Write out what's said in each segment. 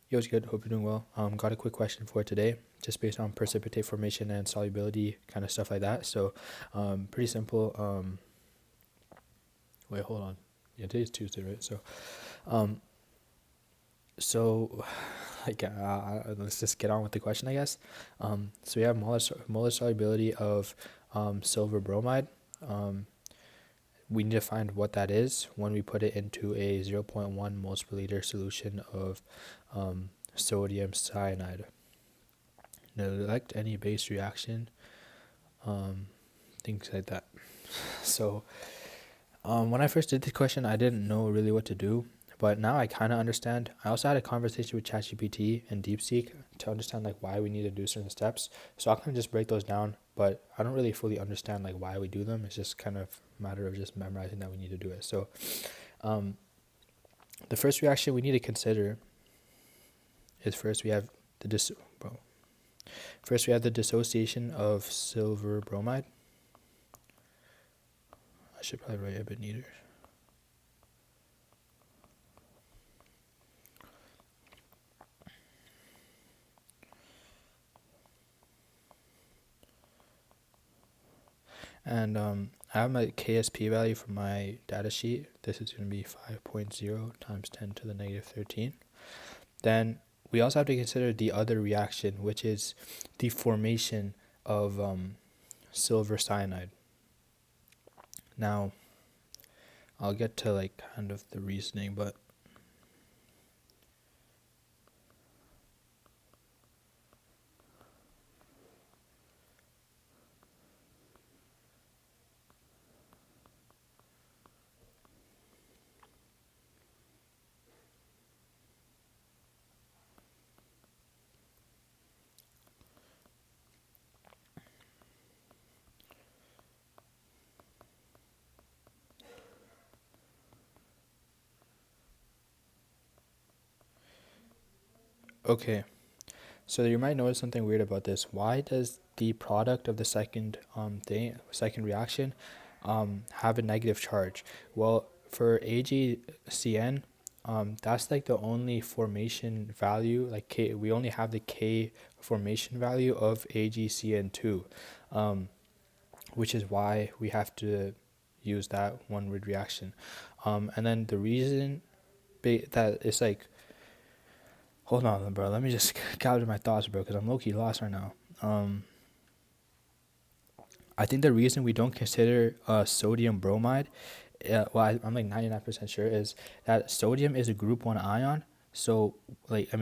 Yo, it's good. Hope you're doing well. Got a quick question for today, just based on precipitate formation and solubility, kind of stuff like that. So, pretty simple. Wait, hold on. Yeah, today's Tuesday, right? Um, so, let's just get on with the question, I guess. So we have molar solubility of silver bromide. Um, we need to find what that is when we put it into a 0.1 moles per liter solution of sodium cyanide. Neglect any base reaction, um, things like that. So, when I first did this question, I didn't know really what to do, but now I kind of understand. I also had a conversation with ChatGPT and DeepSeek to understand like why we need to do certain steps. So I'll kind of just break those down, but I don't really fully understand like why we do them. It's just kind of a matter of just memorizing that we need to do it. So, um, the first reaction we need to consider is first we have the dissociation of silver bromide. I should probably write a bit neater. And I have my KSP value for my data sheet. This is going to be 5.0 times 10 to the negative 13. Then we also have to consider the other reaction, which is the formation of silver cyanide. Now, I'll get to like kind of the reasoning, but okay. So you might notice something weird about this. Why does the product of the second reaction, have a negative charge? Well, for AgCN, that's like the only formation value. Like K, we only have the K formation value of AgCN2, which is why we have to use that one word reaction. And then the reason that it's like, hold on, bro. Let me just gather my thoughts, bro, because I'm low-key lost right now. I think the reason we don't consider sodium bromide, I'm like 99% sure, is that sodium is a group 1 ion. So,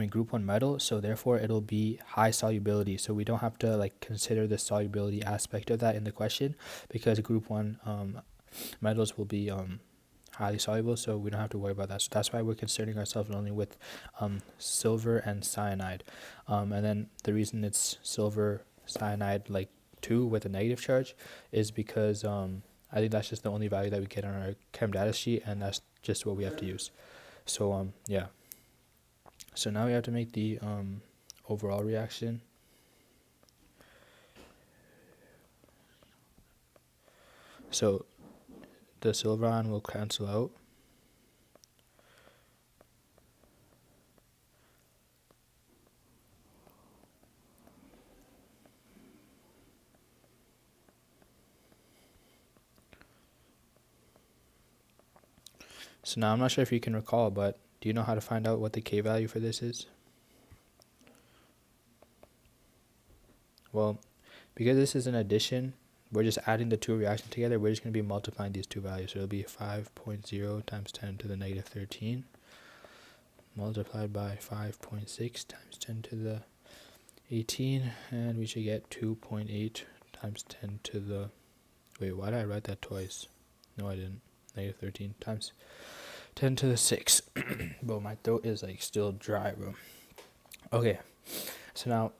group 1 metal. So, therefore, it'll be high solubility. So, we don't have to like consider the solubility aspect of that in the question, because group 1 metals will be highly soluble, so we don't have to worry about that. So that's why we're concerning ourselves only with silver and cyanide. And then the reason it's silver cyanide like 2 with a negative charge is because I think that's just the only value that we get on our chem data sheet, and that's just what we have to use. So yeah. So now we have to make the overall reaction. So the silver ion will cancel out. So now I'm not sure if you can recall, but do you know how to find out what the K value for this is? Well, because this is an addition, we're just adding the two reactions together. We're just going to be multiplying these two values. So it'll be 5.0 times 10 to the negative 13 multiplied by 5.6 times 10 to the 18. And we should get 2.8 times 10 to the... Wait, why did I write that twice? No, I didn't. Negative 13 times 10 to the 6. Bro, my throat is like still dry, bro. Okay, so now,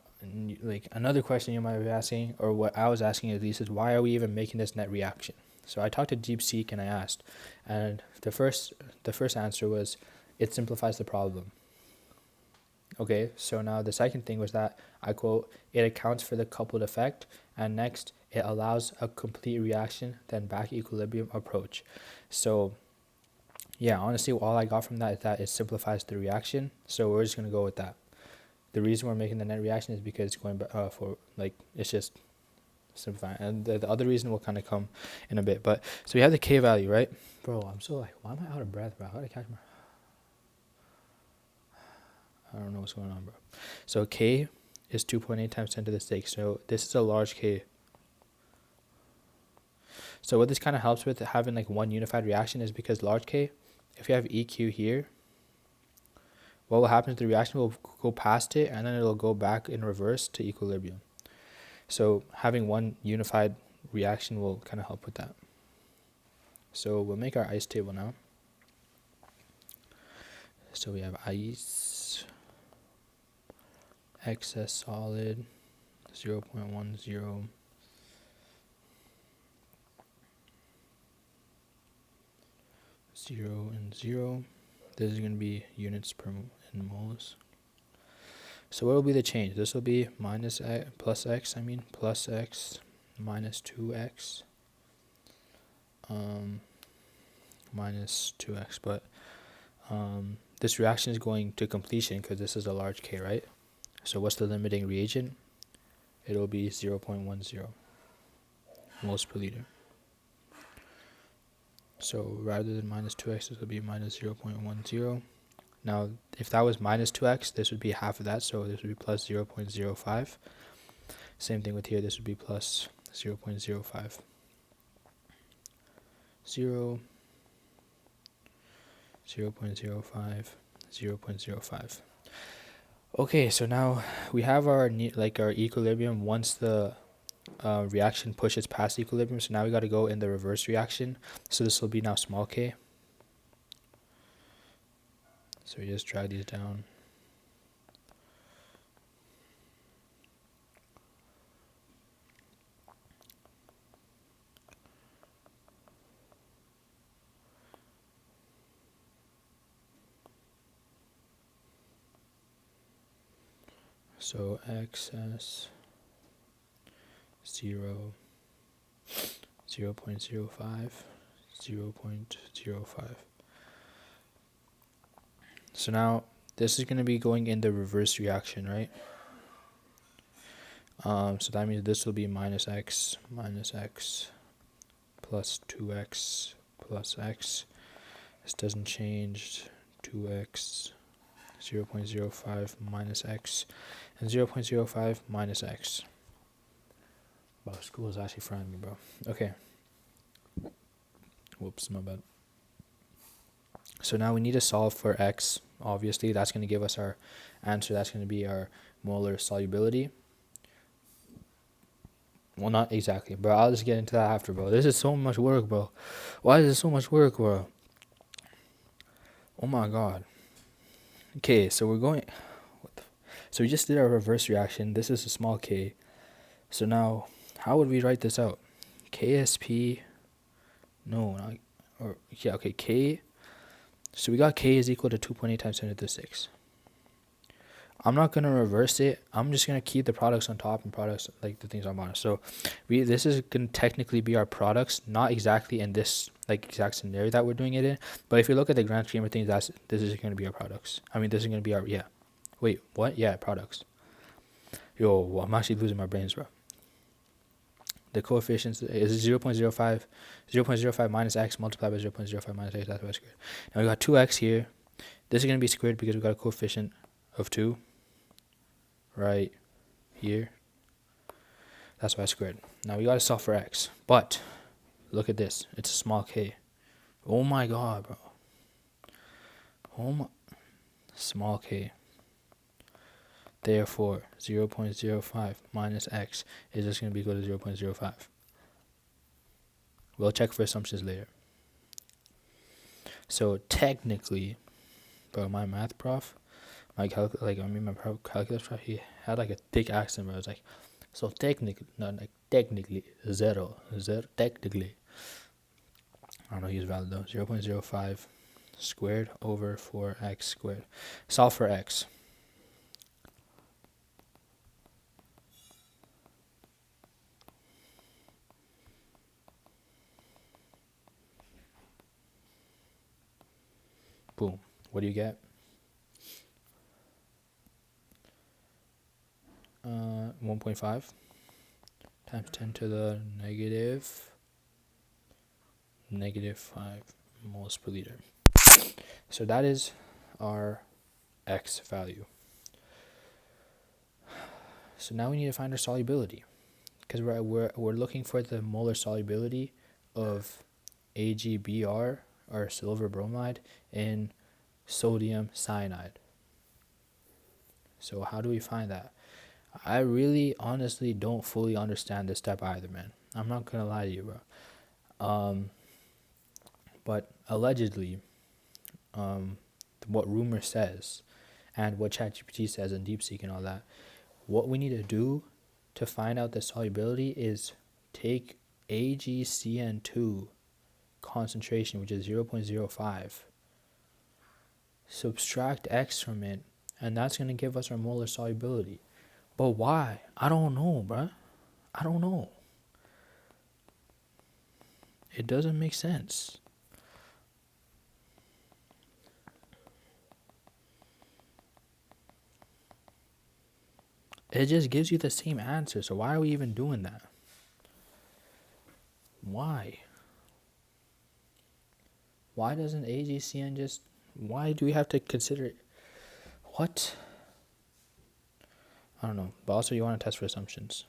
like, another question you might be asking, or what I was asking at least, is why are we even making this net reaction? So I talked to DeepSeek and I asked, and the first answer was it simplifies the problem. Okay, so now the second thing was that, I quote, it accounts for the coupled effect, and next, it allows a complete reaction, then back equilibrium approach. So Yeah, honestly, all I got from that is that it simplifies the reaction. So we're just going to go with that. The reason we're making the net reaction is because it's going for, like, it's just simplifying. And the other reason will kind of come in a bit. But so we have the K value, right? Bro, I'm so like, why am I out of breath, bro? How did I catch my... I don't know what's going on, bro. So K is 2.8 times 10 to the 6. So this is a large K. So what this kind of helps with having like one unified reaction is because large K, if you have EQ here, what will happen is the reaction will go past it and then it'll go back in reverse to equilibrium. So having one unified reaction will kind of help with that. So we'll make our ice table now. So we have ice, excess solid, 0.10, 0 and 0. This is going to be units per in moles. So what will be the change? This will be minus x, plus x, plus x minus 2x minus 2x. But this reaction is going to completion because this is a large K, right? So what's the limiting reagent? It will be 0.10 moles per liter. So rather than minus 2x, this will be minus 0.10. Now, if that was minus 2x, this would be half of that, so this would be plus 0.05. Same thing with here, this would be plus 0.05. 0, 0.05, 0.05. Okay, so now we have our our equilibrium once the reaction pushes past equilibrium. So now we got to go in the reverse reaction. So this will be now small k. So we just drag these down. So excess 0, 0.05, 0.05. So now this is going to be going in the reverse reaction, right? So that means this will be minus x plus 2x plus x. This doesn't change. 2x, 0.05 minus x, and 0.05 minus x. Wow, school is actually frying me, bro. Okay. Whoops, my bad. So now we need to solve for x. Obviously, that's going to give us our answer. That's going to be our molar solubility. Well, not exactly, but I'll just get into that after, bro. This is so much work, bro. Why is it so much work, bro? Oh my god. Okay, so we're going... So we just did our reverse reaction. This is a small k. So now, how would we write this out? KSP... No, not... Or, yeah, okay, k... So we got k is equal to 2.8 times 10 to the 6. I'm not going to reverse it. I'm just going to keep the products on top and products, like the things on bottom. So this is going to technically be our products, not exactly in this like exact scenario that we're doing it in. But if you look at the grand scheme of things, this is going to be our products. This is going to be our, yeah. Wait, what? Yeah, products. Yo, well, I'm actually losing my brains, bro. The coefficients is 0.05, 0.05 minus x multiplied by 0.05 minus x, that's why squared. Now we got 2x here. This is going to be squared because we got a coefficient of 2 right here. That's why I squared. Now we got to solve for x. But look at this. It's a small k. Oh my god, bro. Oh my. Small k. Therefore, 0.05 minus x is just going to be equal to 0.05. We'll check for assumptions later. So technically, bro, my math prof, my calculus prof, he had like a thick accent, bro. I was like, so technically, zero, technically. I don't know, he's valid though. 0.05 squared over 4x squared. Solve for x. what do you get? 1.5 times 10 to the negative 5 moles per liter. So that is our X value. So now we need to find our solubility, because we're looking for the molar solubility of AgBr, or silver bromide, in sodium cyanide. So how do we find that? I really honestly don't fully understand this step either, man. I'm not gonna lie to you, bro. But allegedly, what rumor says and what ChatGPT says and DeepSeek and all that, what we need to do to find out the solubility is take AgCN2 concentration, which is 0.05, subtract X from it, and that's going to give us our molar solubility. But why? I don't know, bruh. I don't know. It doesn't make sense. It just gives you the same answer, so why are we even doing that? Why? Why doesn't AgCN just... Why do we have to consider it? What? I don't know. But also, you want to test for assumptions.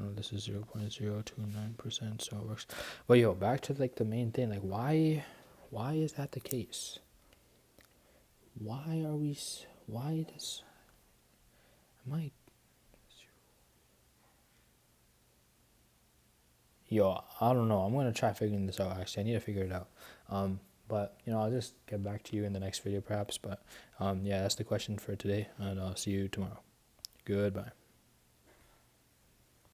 Oh, this is 0.029%, so it works. But yo, back to like the main thing. Like, why is that the case? Why are we... Why does... Am I... Yo, I don't know. I'm going to try figuring this out, actually. I need to figure it out. But, I'll just get back to you in the next video, perhaps. But, yeah, that's the question for today, and I'll see you tomorrow. Goodbye.